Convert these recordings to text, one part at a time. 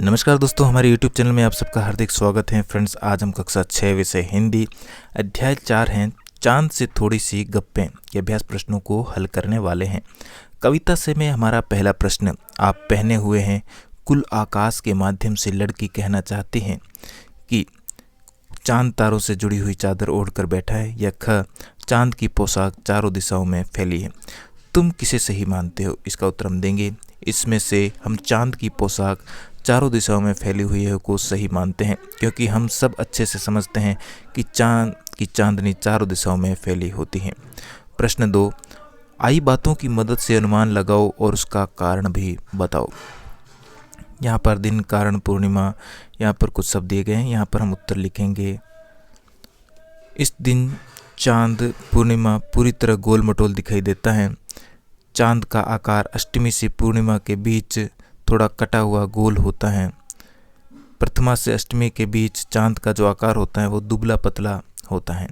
नमस्कार दोस्तों, हमारे YouTube चैनल में आप सबका हार्दिक स्वागत है। फ्रेंड्स, आज हम कक्षा 6 विषय हिंदी अध्याय 4 हैं चांद से थोड़ी सी गप्पें के अभ्यास प्रश्नों को हल करने वाले हैं। कविता से में हमारा पहला प्रश्न, आप पहने हुए हैं कुल आकाश के माध्यम से लड़की कहना चाहती हैं कि चांद तारों से जुड़ी हुई चादर ओढ़कर बैठा है, या ख चांद की पोशाक चारों दिशाओं में फैली है। तुम किसे सही मानते हो? इसका उत्तर हम देंगे। इसमें से हम चांद की पोशाक चारों दिशाओं में फैली हुई है को सही मानते हैं, क्योंकि हम सब अच्छे से समझते हैं कि चांद की चांदनी चारों दिशाओं में फैली होती है। प्रश्न 2, आई बातों की मदद से अनुमान लगाओ और उसका कारण भी बताओ। यहाँ पर दिन, कारण, पूर्णिमा, यहाँ पर कुछ शब्द दिए गए हैं। यहाँ पर हम उत्तर लिखेंगे। इस दिन चांद पूर्णिमा पूरी तरह गोल मटोल दिखाई देता है। चांद का आकार अष्टमी से पूर्णिमा के बीच थोड़ा कटा हुआ गोल होता है। प्रथमा से अष्टमी के बीच चांद का जो आकार होता है वो दुबला पतला होता है।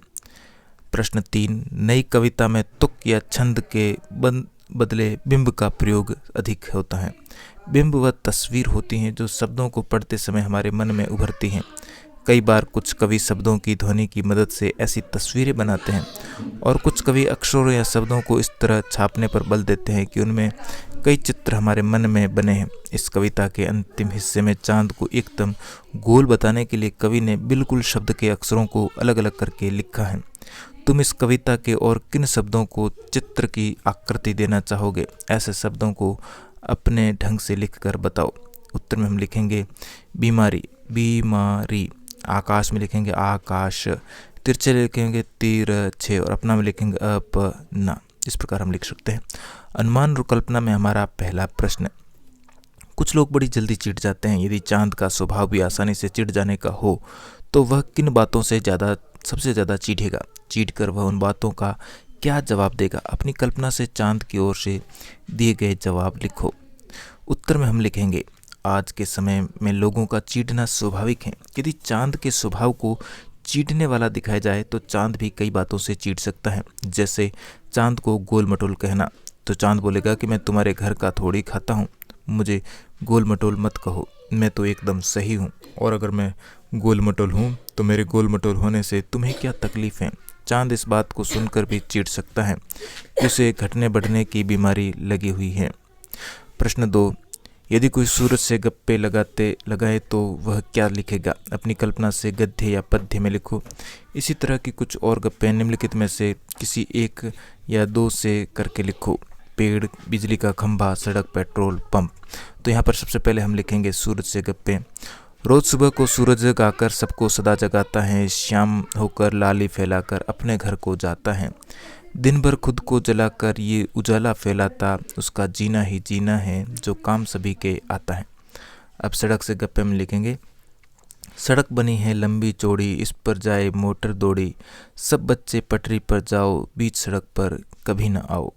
प्रश्न 3, नई कविता में तुक या छंद के बदले बिंब का प्रयोग अधिक होता है। बिंब वह तस्वीर होती हैं जो शब्दों को पढ़ते समय हमारे मन में उभरती हैं। कई बार कुछ कवि शब्दों की ध्वनि की मदद से ऐसी तस्वीरें बनाते हैं, और कुछ कवि अक्षरों या शब्दों को इस तरह छापने पर बल देते हैं कि उनमें कई चित्र हमारे मन में बने हैं। इस कविता के अंतिम हिस्से में चांद को एकदम गोल बताने के लिए कवि ने बिल्कुल शब्द के अक्षरों को अलग अलग करके लिखा है। तुम इस कविता के और किन शब्दों को चित्र की आकृति देना चाहोगे? ऐसे शब्दों को अपने ढंग से लिखकर बताओ। उत्तर में हम लिखेंगे बीमारी, बीमारी। आकाश में लिखेंगे आकाश, तिरछे लिखेंगे तिरछे, और अपना में लिखेंगे अपना। इस प्रकार हम लिख सकते हैं। अनुमान और कल्पना में हमारा पहला प्रश्न, कुछ लोग बड़ी जल्दी चिढ़ जाते हैं। यदि चांद का स्वभाव भी आसानी से चिढ़ जाने का हो तो वह किन बातों से सबसे ज़्यादा चिढ़ेगा? चिढ़ कर वह उन बातों का क्या जवाब देगा? अपनी कल्पना से चांद की ओर से दिए गए जवाब लिखो। उत्तर में हम लिखेंगे, आज के समय में लोगों का चिढ़ना स्वाभाविक है। यदि चांद के स्वभाव को चिढ़ने वाला दिखाया जाए तो चांद भी कई बातों से चिढ़ सकता है। जैसे चांद को गोल मटोल कहना, तो चांद बोलेगा कि मैं तुम्हारे घर का थोड़ी खाता हूँ, मुझे गोल मटोल मत कहो, मैं तो एकदम सही हूँ। और अगर मैं गोल मटोल हूँ तो मेरे गोल मटोल होने से तुम्हें क्या तकलीफ है? चांद इस बात को सुनकर भी चिढ़ सकता है कि उसे घटने बढ़ने की बीमारी लगी हुई है। प्रश्न 2, यदि कोई सूरज से गप्पे लगाए तो वह क्या लिखेगा? अपनी कल्पना से गद्य या पद्य में लिखो। इसी तरह की कुछ और गप्पे निम्नलिखित में से किसी एक या दो से करके लिखो। पेड़, बिजली का खंभा, सड़क, पेट्रोल पंप। तो यहाँ पर सबसे पहले हम लिखेंगे सूरज से गप्पे। रोज सुबह को सूरज जगाकर सबको सदा जगाता है, शाम होकर लाली फैलाकर अपने घर को जाता है। दिन भर खुद को जलाकर ये उजाला फैलाता, उसका जीना ही जीना है जो काम सभी के आता है। अब सड़क से गप्पे में लिखेंगे, सड़क बनी है लंबी चौड़ी, इस पर जाए मोटर दौड़ी, सब बच्चे पटरी पर जाओ, बीच सड़क पर कभी न आओ।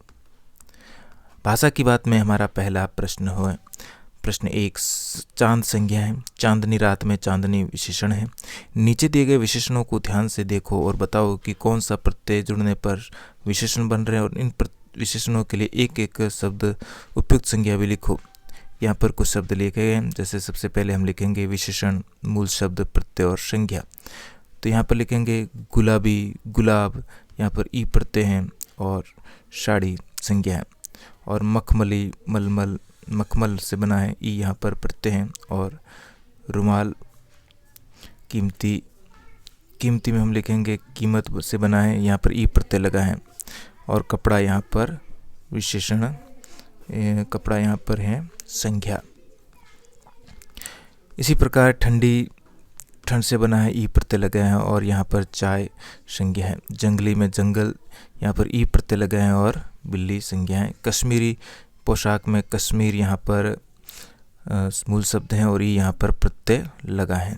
भाषा की बात में हमारा पहला प्रश्न है। प्रश्न 1, चांद संज्ञा है। चांदनी रात में चांदनी विशेषण है। नीचे दिए गए विशेषणों को ध्यान से देखो और बताओ कि कौन सा प्रत्यय जुड़ने पर विशेषण बन रहे हैं, और इन विशेषणों के लिए एक एक शब्द उपयुक्त संज्ञा भी लिखो। यहाँ पर कुछ शब्द लिखे गए हैं, जैसे सबसे पहले हम लिखेंगे विशेषण, मूल शब्द, प्रत्यय और संज्ञा। तो यहाँ पर लिखेंगे गुलाबी, गुलाब, यहाँ पर ई प्रत्यय हैं, और साड़ी संज्ञा है, और मखमली, मलमल, मखमल से बना है, ई यहाँ पर प्रत्यय हैं, और रुमाल, कीमती, कीमती में हम लिखेंगे कीमत से बना है, यहाँ पर ई प्रत्यय लगा है, और कपड़ा यहाँ पर विशेषण, कपड़ा यहाँ पर है संज्ञा। इसी प्रकार ठंडी, ठंड से बना है, ई प्रत्यय लगा है, और यहाँ पर चाय संज्ञा है। जंगली में जंगल, यहाँ पर ई प्रत्यय लगा है, और बिल्ली संज्ञा है। कश्मीरी पोशाक में कश्मीर यहाँ पर मूल शब्द हैं, और ई यहाँ पर प्रत्यय लगा है।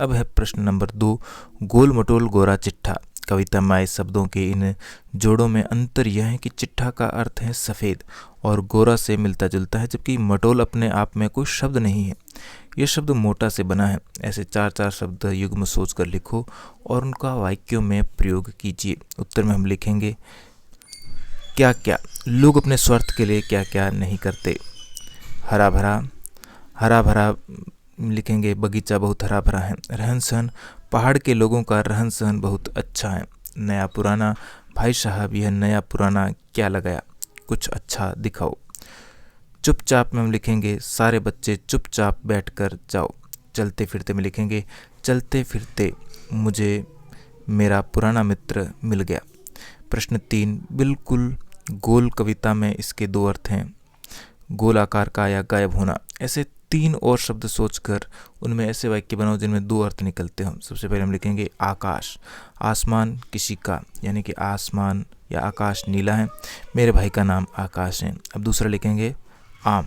अब है प्रश्न नंबर 2, गोल मटोल गोरा चिट्ठा। कविता में आए शब्दों के इन जोड़ों में अंतर यह है कि चिट्ठा का अर्थ है सफ़ेद और गोरा से मिलता जुलता है, जबकि मटोल अपने आप में कोई शब्द नहीं है। यह शब्द मोटा से बना है। ऐसे 4-4 शब्द युग्म सोचकर लिखो और उनका वाक्यों में प्रयोग कीजिए। उत्तर में हम लिखेंगे, क्या क्या लोग अपने स्वार्थ के लिए क्या क्या नहीं करते। हरा भरा, हरा भरा लिखेंगे बगीचा बहुत हरा भरा है। रहन सहन, पहाड़ के लोगों का रहन सहन बहुत अच्छा है। नया पुराना, भाई साहब यह नया पुराना क्या लगाया, कुछ अच्छा दिखाओ। चुपचाप में हम लिखेंगे सारे बच्चे चुपचाप बैठकर जाओ। चलते फिरते में लिखेंगे चलते फिरते मुझे मेरा पुराना मित्र मिल गया। प्रश्न 3, बिल्कुल गोल कविता में इसके 2 अर्थ हैं, गोल आकार का या गायब होना। ऐसे 3 और शब्द सोचकर उनमें ऐसे वाक्य बनाओ जिनमें 2 अर्थ निकलते हों। सबसे पहले हम लिखेंगे आकाश, आसमान किसी का, यानी कि आसमान या आकाश नीला है, मेरे भाई का नाम आकाश है। अब दूसरा लिखेंगे आम,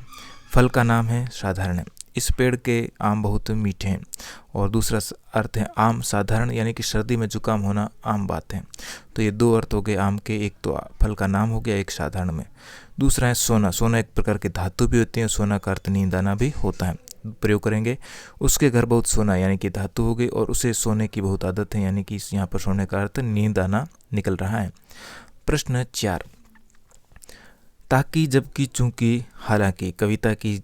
फल का नाम है, साधारण है, इस पेड़ के आम बहुत मीठे हैं। और दूसरा अर्थ है आम साधारण, यानी कि सर्दी में जुकाम होना आम बात है। तो ये 2 अर्थ हो गए आम के, एक तो फल का नाम हो गया, एक साधारण में। दूसरा है सोना, सोना एक प्रकार की धातु भी होती है, सोना का अर्थ नींद आना भी होता है। प्रयोग करेंगे उसके घर बहुत सोना, यानी कि धातु हो गई, और उसे सोने की बहुत आदत है, यानी कि यहाँ पर सोने का अर्थ नींद आना निकल रहा है। प्रश्न 4, ताकि जबकि चूंकि हालांकि कविता की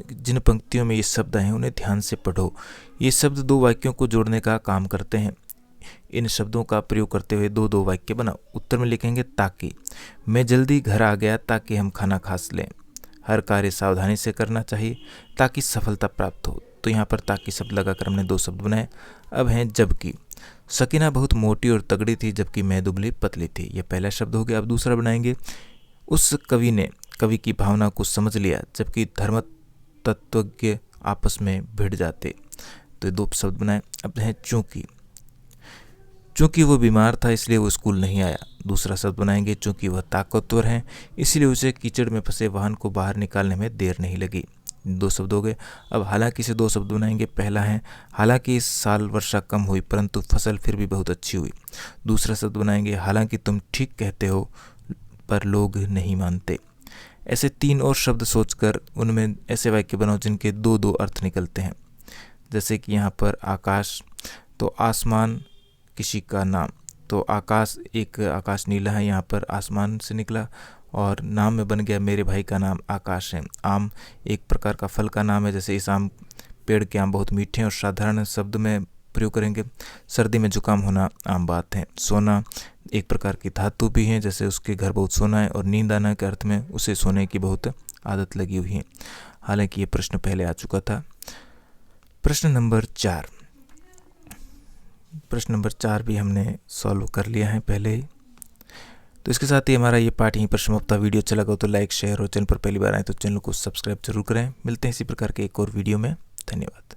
जिन पंक्तियों में ये शब्द हैं उन्हें ध्यान से पढ़ो। ये शब्द 2 वाक्यों को जोड़ने का काम करते हैं। इन शब्दों का प्रयोग करते हुए 2 वाक्य बनाओ। उत्तर में लिखेंगे ताकि, मैं जल्दी घर आ गया ताकि हम खाना खा लें, हर कार्य सावधानी से करना चाहिए ताकि सफलता प्राप्त हो। तो यहाँ पर ताकि शब्द लगाकर हमने 2 शब्द बनाए। अब हैं जबकि, सकीना बहुत मोटी और तगड़ी थी जबकि मैं दुबली पतली थी, ये पहला शब्द हो गया। अब दूसरा बनाएंगे उस कवि ने कवि की भावना को समझ लिया जबकि धर्म तत्वज्ञ आपस में भिड़ जाते, तो 2 शब्द बनाए। अब है चूंकि, चूंकि वो बीमार था इसलिए वो स्कूल नहीं आया, दूसरा शब्द बनाएंगे चूंकि वह ताकतवर है इसलिए उसे कीचड़ में फंसे वाहन को बाहर निकालने में देर नहीं लगी, 2 शब्द हो गए। अब हालांकि से 2 शब्द बनाएंगे। पहला है हालांकि इस साल वर्षा कम हुई परंतु फसल फिर भी बहुत अच्छी हुई, दूसरा शब्द बनाएंगे हालांकि तुम ठीक कहते हो पर लोग नहीं मानते। ऐसे 3 और शब्द सोचकर उनमें ऐसे वाक्य बनाओ जिनके 2 अर्थ निकलते हैं। जैसे कि यहाँ पर आकाश, तो आसमान किसी का नाम, तो आकाश एक आकाश नीला है, यहाँ पर आसमान से निकला, और नाम में बन गया मेरे भाई का नाम आकाश है। आम एक प्रकार का फल का नाम है, जैसे इस आम पेड़ के आम बहुत मीठे हैं, और साधारण शब्द में प्रयोग करेंगे सर्दी में जुकाम होना आम बात है। सोना एक प्रकार की धातु भी है, जैसे उसके घर बहुत सोना है, और नींद आना के अर्थ में उसे सोने की बहुत आदत लगी हुई है। हालांकि ये प्रश्न पहले आ चुका था। प्रश्न नंबर 4, प्रश्न नंबर 4 भी हमने सॉल्व कर लिया है पहले ही। तो इसके साथ ही हमारा ये पाठ यहीं पर समाप्त हुआ। वीडियो अच्छा लगा तो लाइक, शेयर, और चैनल पर पहली बार आए तो चैनल को सब्सक्राइब जरूर करें। मिलते हैं इसी प्रकार के एक और वीडियो में। धन्यवाद।